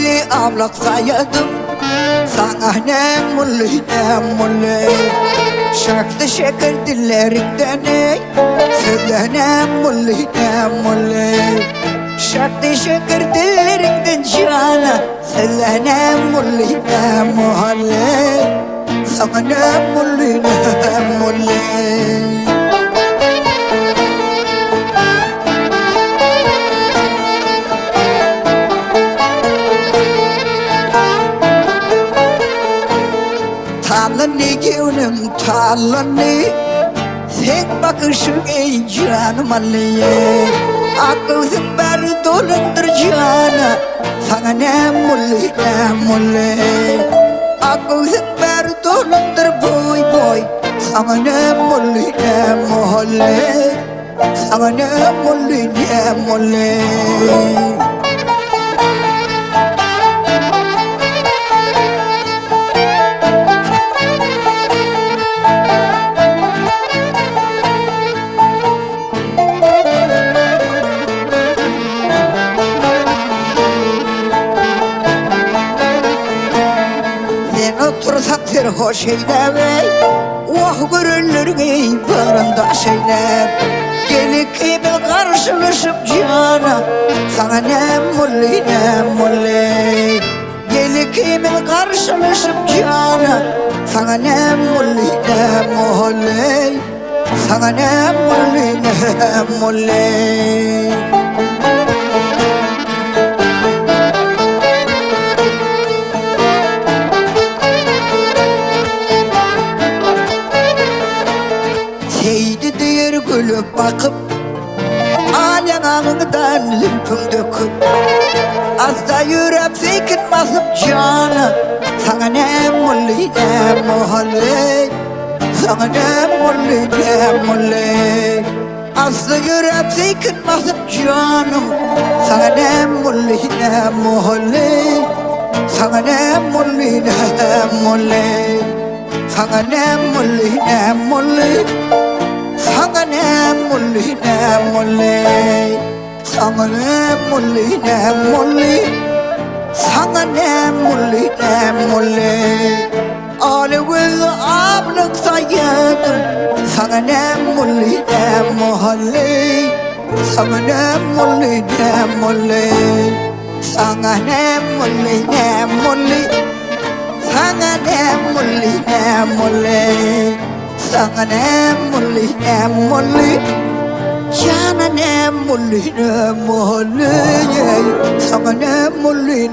mulli avlak saydım sana ne mulli şarkı şeker dillerinden ey söyle ne mulli şarkı şeker dillerinden cana söyle ne mulli sana ne mulli Talani gönlüm talani Tek bakışın ey canım aliye Akılsın beri dolandır cana Sana ne mulli Akılsın beri dolandır boy Sana ne mulli Sana ne mulli Otursak hoş eyle Oh görünür gey barında şeyle Gelip kibel karşılaşıp cana Sana ne mulli Gelip kibel karşılaşıp cana Sana ne mulli Sana ne mulli Seydi diğer gülüp bakıp Alanağından zülfüm döküp Azda yürüp sekin basıp cana Sana ne mulli Sana ne mulli Azda yürüp sekin basıp canım Sana ne mulli Sana ne mulli Sana ne mulli Sana ne mulli Sana ne mulli Sana ne mulli Ali gözü ablık saydım Sana ne mulli Sana ne mulli Sana ne mulli Sana ne mulli Sana ne mulli Sana ne mulli Sana ne mulli